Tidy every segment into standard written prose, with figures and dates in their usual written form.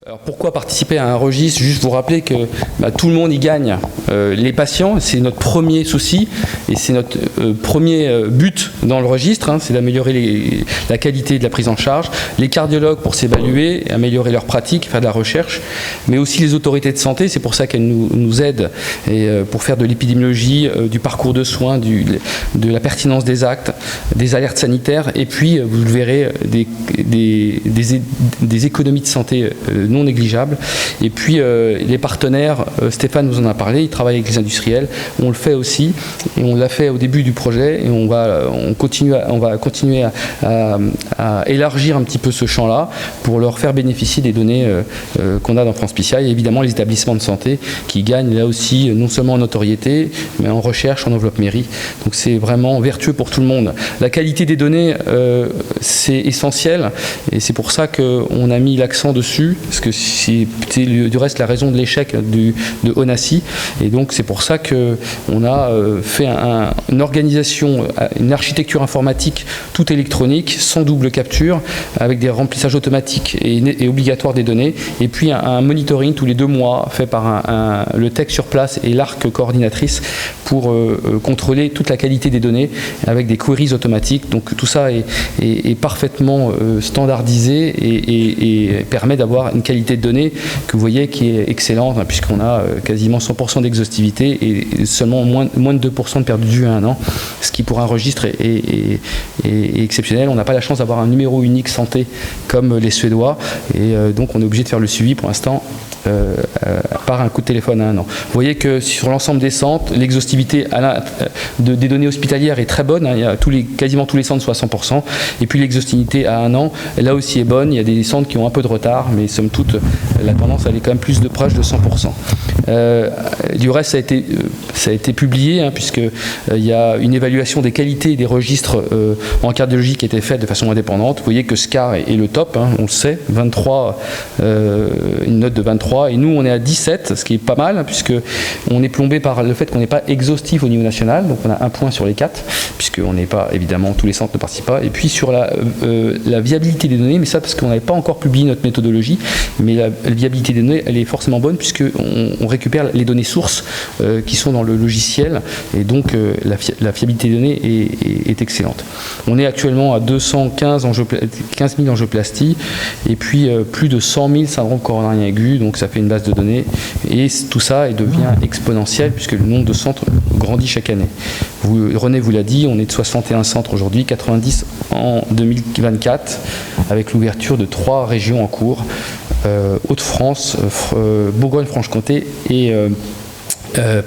Alors pourquoi participer à un registre? Juste vous rappeler que tout le monde y gagne. Les patients, c'est notre premier souci et c'est notre premier but dans le registre, c'est d'améliorer la qualité de la prise en charge. Les cardiologues pour s'évaluer, améliorer leurs pratiques, faire de la recherche, mais aussi les autorités de santé, c'est pour ça qu'elles nous aident et pour faire de l'épidémiologie, du parcours de soins, de la pertinence des actes, des alertes sanitaires, et puis vous le verrez, des économies de santé non négligeables. Et puis les partenaires, Stéphane nous en a parlé, il travaille avec les industriels, on le fait aussi, et on l'a fait au début du projet, et on va continuer à élargir un petit peu ce champ-là pour leur faire bénéficier des données qu'on a dans France PCI, et évidemment les établissements de santé qui gagnent là aussi non seulement en notoriété, mais en recherche, en enveloppe mairie. Donc c'est vraiment vertueux pour tout le monde. La qualité des données, c'est essentiel, et c'est pour ça qu'on a mis l'accent dessus, parce que c'est du reste la raison de l'échec de Onassi, et donc c'est pour ça qu'on a fait une organisation, une architecture informatique toute électronique, sans double capture, avec des remplissages automatiques et obligatoires des données, et puis un monitoring tous les 2 mois fait par le tech sur place et l'ARC coordinatrice pour contrôler toute la qualité des données avec des queries automatiques. Donc tout ça est parfaitement standardisé et permet d'avoir une qualité de données que vous voyez qui est excellente, puisqu'on a quasiment 100% d'exhaustivité et seulement moins de 2% de perdu de vue à 1 an, ce qui pour un registre est exceptionnel. On n'a pas la chance d'avoir un numéro unique santé comme les Suédois, et donc on est obligé de faire le suivi pour l'instant par un coup de téléphone à 1 an. Vous voyez que sur l'ensemble des centres, l'exhaustivité des données hospitalières est très bonne, il y a quasiment tous les centres sont à 100%, et puis l'exhaustivité à 1 an, là aussi est bonne. Il y a des centres qui ont un peu de retard, mais somme toute, la tendance elle est quand même plus de proche de 100%. Du reste, ça a été publié, puisqu'il y a une évaluation des qualités des registres en cardiologie qui a été faite de façon indépendante. Vous voyez que SCAR est le top, on le sait, 23, une note de 23, et nous on est à 17, ce qui est pas mal, puisqu'on est plombé par le fait qu'on n'est pas exhaustif au niveau national, donc on a 1 point sur les 4, puisqu'on n'est pas, évidemment, tous les centres ne participent pas, et puis sur la viabilité des données, mais ça parce qu'on n'avait pas encore publié notre méthodologie, mais la viabilité des données, elle est forcément bonne, puisqu'on récupère les données sources qui sont dans le logiciel, et donc la fiabilité des données est excellente. On est actuellement à 15 000 angioplasties, et puis plus de 100 000 syndromes coronariens aigus, donc ça fait une base de données, et tout ça devient exponentiel, puisque le nombre de centres grandit chaque année. René vous l'a dit, on est de 61 centres aujourd'hui, 90 en 2024, avec l'ouverture de 3 régions en cours, Hauts-de-France, Bourgogne-Franche-Comté et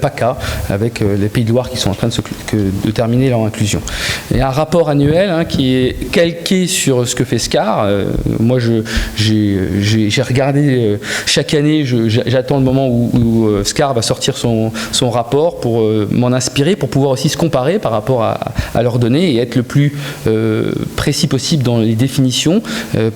PACA, avec les Pays de Loire qui sont en train de terminer leur inclusion. Il y a un rapport annuel qui est calqué sur ce que fait SCAR. Moi, j'ai regardé chaque année, j'attends le moment où SCAR va sortir son rapport pour m'en inspirer, pour pouvoir aussi se comparer par rapport à leurs données et être le plus précis possible dans les définitions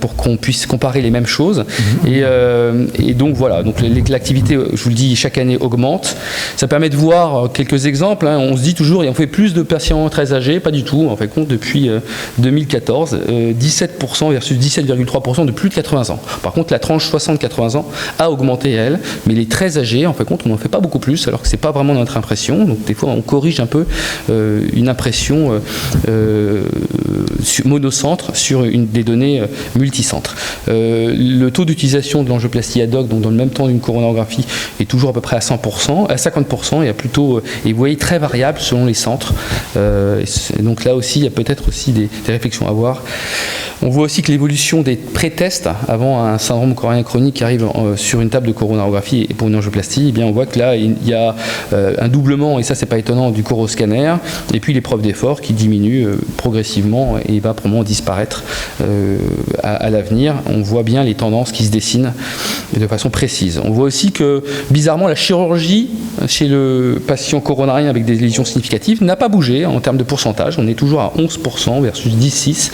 pour qu'on puisse comparer les mêmes choses. Et donc voilà, donc l'activité, je vous le dis, chaque année augmente. Ça permet de voir quelques exemples. On se dit toujours, et on fait plus de patients très âgés, pas du tout. En fait, compte depuis 2014, 17% versus 17,3% de plus de 80 ans. Par contre, la tranche 60-80 ans a augmenté elle, mais les très âgés, en fait, compte, on n'en fait pas beaucoup plus, alors que c'est pas vraiment notre impression. Donc des fois, on corrige un peu une impression monocentre sur des données multicentres. Le taux d'utilisation de l'angioplastie ad hoc, donc dans le même temps d'une coronarographie, est toujours à peu près à 100%, à 50%, il y a plutôt, et vous voyez, très variable selon les centres. Donc là aussi, il y a peut-être aussi des réflexions à avoir. On voit aussi que l'évolution des pré-tests avant un syndrome coronarien chronique qui arrive sur une table de coronarographie et pour une angioplastie, eh bien on voit que là, il y a un doublement, et ça, c'est pas étonnant, du coroscanner, et puis l'épreuve d'effort qui diminue progressivement et va probablement disparaître à l'avenir. On voit bien les tendances qui se dessinent de façon précise. On voit aussi que, bizarrement, la chirurgie chez le patient coronarien avec des lésions significatives n'a pas bougé en termes de pourcentage. On est toujours à 11% versus 10,6%.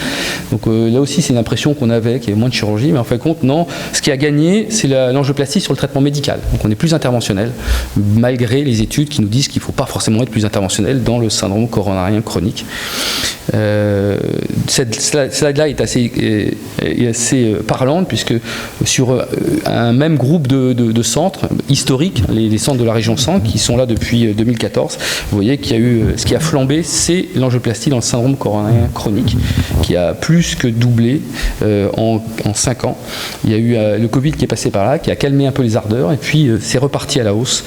Donc là aussi, c'est une impression qu'on avait qu'il y avait moins de chirurgie, mais en fin de compte, non. Ce qui a gagné, c'est l'angioplastie sur le traitement médical. Donc on est plus interventionnel, malgré les études qui nous disent qu'il ne faut pas forcément être plus interventionnel dans le syndrome coronarien chronique. Cette slide-là est assez parlante, puisque sur un même groupe de centres historiques, les centres de la région centre, qui sont là depuis 2014. Vous voyez qu'il y a eu, ce qui a flambé, c'est l'angioplastie dans le syndrome coronarien chronique, qui a plus que doublé en 5 ans. Il y a eu le Covid qui est passé par là, qui a calmé un peu les ardeurs, et puis c'est reparti à la hausse,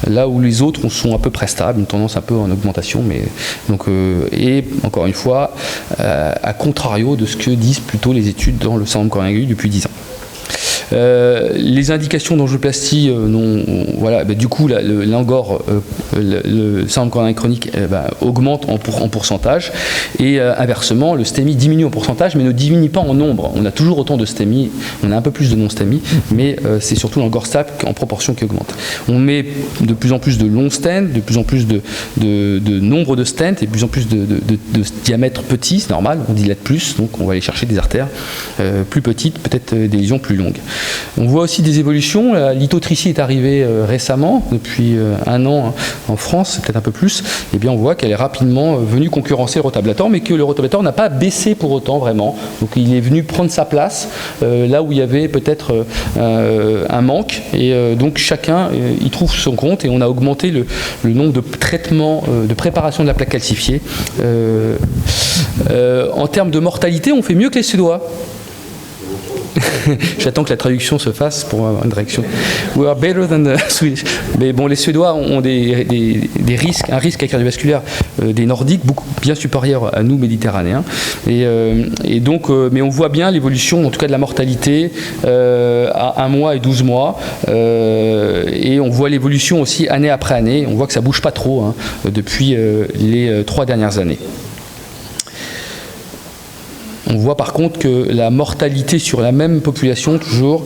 là où les autres sont à peu près stables, une tendance un peu en augmentation, mais donc et encore une fois, à contrario de ce que disent plutôt les études dans le syndrome coronarien aigu depuis 10 ans. Les indications d'angioplastie, voilà, du coup, l'angor, le syndrome coronarien chronique augmente en pourcentage, et inversement, le STEMI diminue en pourcentage, mais ne diminue pas en nombre. On a toujours autant de STEMI, on a un peu plus de non-STEMI, mais c'est surtout l'angor stable en proportion qui augmente. On met de plus en plus de longs stents, de plus en plus de nombre de stents, et de plus en plus de diamètre petit, c'est normal, on dilate plus, donc on va aller chercher des artères plus petites, peut-être des lésions plus longues. On voit aussi des évolutions. La lithotricie est arrivée récemment, depuis 1 an en France, peut-être un peu plus. Eh bien, on voit qu'elle est rapidement venue concurrencer le rotablator, mais que le rotablator n'a pas baissé pour autant vraiment. Donc il est venu prendre sa place là où il y avait peut-être un manque. Et donc chacun y trouve son compte, et on a augmenté le nombre de traitements, de préparation de la plaque calcifiée. En termes de mortalité, on fait mieux que les Suédois. J'attends que la traduction se fasse pour avoir une direction. We are better than the Swedish. Mais bon, les Suédois ont des risques, un risque cardiovasculaire des Nordiques bien supérieur à nous Méditerranéens. Et donc, mais on voit bien l'évolution, en tout cas de la mortalité à 1 mois et 12 mois. Et on voit l'évolution aussi année après année. On voit que ça bouge pas trop depuis les 3 dernières années. On voit par contre que la mortalité sur la même population, toujours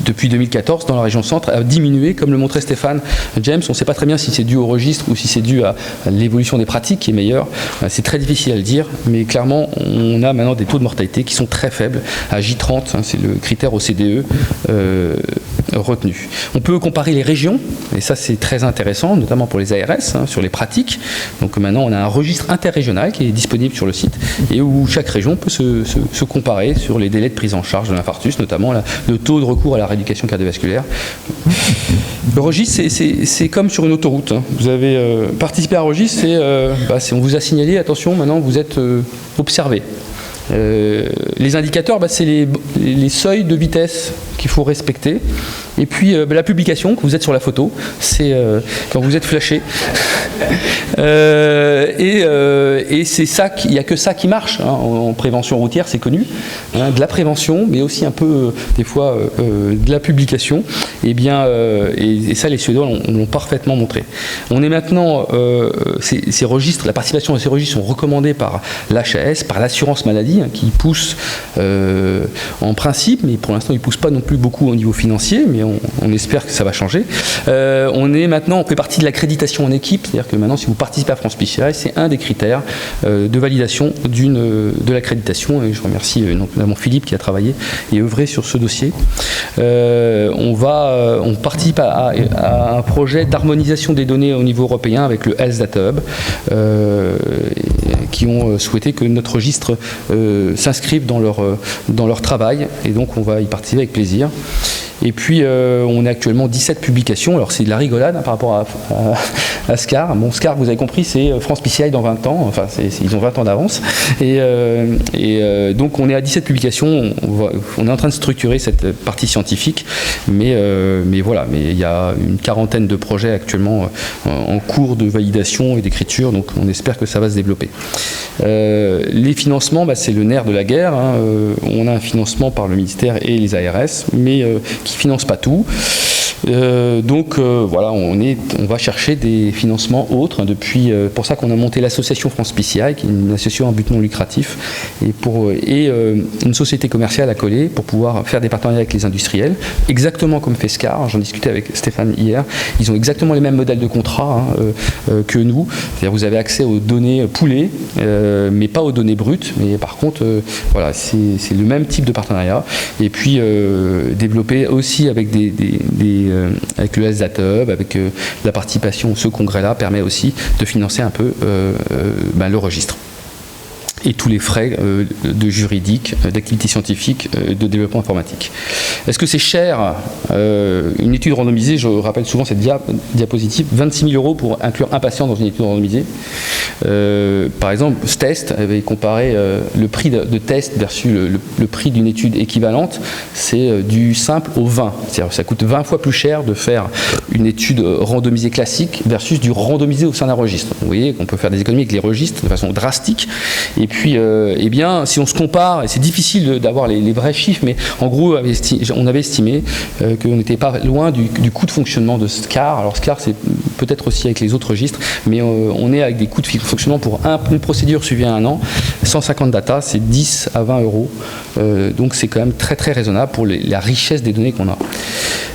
depuis 2014 dans la région centre, a diminué, comme le montrait Stéphane James. On ne sait pas très bien si c'est dû au registre ou si c'est dû à l'évolution des pratiques qui est meilleure. C'est très difficile à le dire, mais clairement, on a maintenant des taux de mortalité qui sont très faibles. À J30, c'est le critère OCDE retenu. On peut comparer les régions, et ça c'est très intéressant, notamment pour les ARS, sur les pratiques. Donc maintenant, on a un registre interrégional qui est disponible sur le site, et où chaque région peut se comparer sur les délais de prise en charge de l'infarctus, notamment le taux de recours à la rééducation cardiovasculaire. Le registre, c'est comme sur une autoroute. Vous avez participé à un registre, on vous a signalé, attention, maintenant vous êtes observé. Les indicateurs, c'est les seuils de vitesse qu'il faut respecter. Et puis la publication, quand vous êtes sur la photo, c'est quand vous êtes flashé. Et c'est ça, il n'y a que ça qui marche en prévention routière, c'est connu. De la prévention, mais aussi un peu, des fois, de la publication. Et ça, les Suédois l'ont parfaitement montré. On est maintenant, ces registres, la participation à ces registres sont recommandés par l'HAS, par l'assurance maladie, qui pousse en principe, mais pour l'instant, ils ne poussent pas non plus beaucoup au niveau financier, mais on espère que ça va changer. On fait partie de l'accréditation en équipe, c'est-à-dire que maintenant, si vous participez à France PCI, c'est un des critères de validation de l'accréditation, et je remercie notamment Philippe qui a travaillé et œuvré sur ce dossier. On participe à un projet d'harmonisation des données au niveau européen avec le Health Data Hub, qui ont souhaité que notre registre s'inscrive dans leur travail, et donc on va y participer avec plaisir. Et puis on a actuellement 17 publications. Alors c'est de la rigolade par rapport à SCAR. Bon, SCAR, vous avez compris, c'est France PCI dans 20 ans. Enfin, ils ont 20 ans d'avance. Et donc on est à 17 publications. On est en train de structurer cette partie scientifique. Mais voilà, il y a une 40aine de projets actuellement en cours de validation et d'écriture. Donc on espère que ça va se développer. Les financements, c'est le nerf de la guerre. On a un financement par le ministère et les ARS, mais qui ne financent pas tout. Voilà, on va chercher des financements autres. Pour ça qu'on a monté l'association France PCI, qui est une association à but non lucratif, et une société commerciale à coller pour pouvoir faire des partenariats avec les industriels, exactement comme fait SCAR. J'en discutais avec Stéphane hier. Ils ont exactement les mêmes modèles de contrat que nous. C'est-à-dire vous avez accès aux données poolées, mais pas aux données brutes. Mais par contre, voilà, c'est le même type de partenariat. Et puis développer aussi avec avec le Health Data Hub, avec la participation, ce congrès-là permet aussi de financer un peu le registre. et tous les frais de juridique, d'activité scientifique, de développement informatique. Est-ce que c'est cher? Une étude randomisée, je rappelle souvent cette diapositive, 26 000 € pour inclure un patient dans une étude randomisée. Par exemple, ce test avait comparé le prix de test versus le prix d'une étude équivalente, c'est du simple au 20. C'est-à-dire que ça coûte 20 fois plus cher de faire une étude randomisée classique versus du randomisé au sein d'un registre. Vous voyez qu'on peut faire des économies avec les registres de façon drastique. Et puis, eh bien, si on se compare, et c'est difficile d'avoir les vrais chiffres, mais en gros, on avait estimé qu'on n'était pas loin du coût de fonctionnement de SCAR. Alors SCAR, c'est peut-être aussi avec les autres registres, mais on est avec des coûts de fonctionnement pour une procédure suivie à 1 an. 150 data, c'est 10 à 20 €. Donc c'est quand même très très raisonnable pour la richesse des données qu'on a.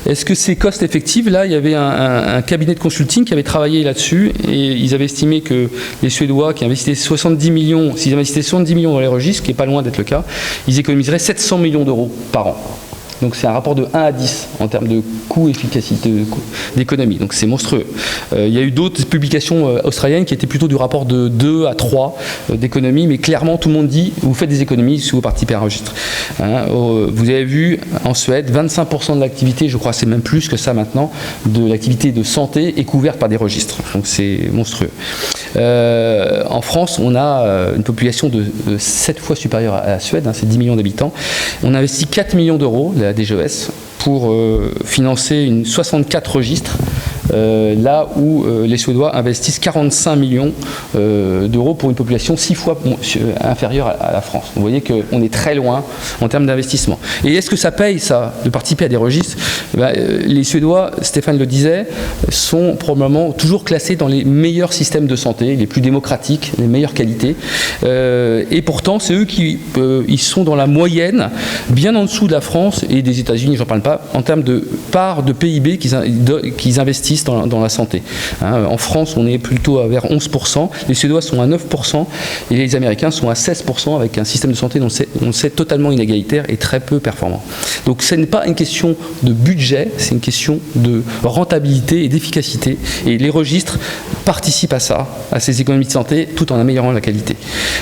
Est-ce que c'est cost effective? Là, il y avait un cabinet de consulting qui avait travaillé là-dessus et ils avaient estimé que les Suédois qui investissaient 70 millions, s'ils investissaient 70 millions dans les registres, ce qui n'est pas loin d'être le cas, ils économiseraient 700 millions € par an. Donc c'est un rapport de 1 à 10 en termes de coût, efficacité, d'économie. Donc c'est monstrueux. Il y a eu d'autres publications australiennes qui étaient plutôt du rapport de 2 à 3 d'économie, mais clairement tout le monde dit vous faites des économies si vous participez à un registre. Vous avez vu en Suède, 25% de l'activité, je crois c'est même plus que ça maintenant, de l'activité de santé est couverte par des registres. Donc c'est monstrueux. En France, on a une population de 7 fois supérieure à la Suède, c'est 10 millions d'habitants. On investit 4 millions d'euros, la DGES, pour financer 64 registres, là où les Suédois investissent 45 millions d'euros pour une population 6 fois inférieure à la France. Vous voyez qu'on est très loin en termes d'investissement. Et est-ce que ça paye, ça, de participer à des registres? Les Suédois, Stéphane le disait, sont probablement toujours classés dans les meilleurs systèmes de santé, les plus démocratiques, les meilleures qualités. Et pourtant, c'est eux qui ils sont dans la moyenne, bien en dessous de la France et des États-Unis, j'en parle pas, en termes de part de PIB qu'ils investissent dans la santé. En France, on est plutôt vers 11%, les Suédois sont à 9% et les Américains sont à 16% avec un système de santé dont on sait totalement inégalitaire et très peu performant. Donc ce n'est pas une question de budget, c'est une question de rentabilité et d'efficacité. Et les registres participent à ça, à ces économies de santé, tout en améliorant la qualité.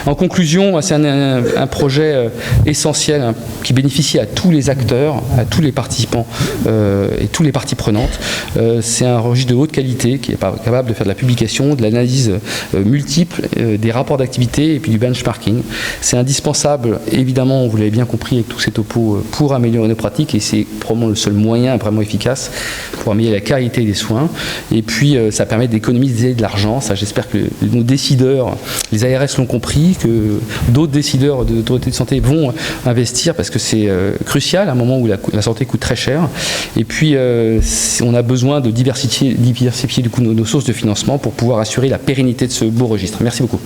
En conclusion, c'est un projet essentiel qui bénéficie à tous les acteurs, à tous les participants et toutes les parties prenantes. C'est un registre de haute qualité qui est capable de faire de la publication, de l'analyse multiple, des rapports d'activité et puis du benchmarking. C'est indispensable, évidemment, vous l'avez bien compris avec tous ces topos, pour améliorer nos pratiques et c'est probablement le seul moyen vraiment efficace pour améliorer la qualité des soins. Et puis, ça permet d'économiser de l'argent. Ça, j'espère que nos décideurs, les ARS l'ont compris, que d'autres décideurs de l'autorité de santé vont investir parce que c'est crucial à un moment où la santé coûte très cher. Et puis, on a besoin de diversifier du coup nos sources de financement pour pouvoir assurer la pérennité de ce beau registre. Merci beaucoup.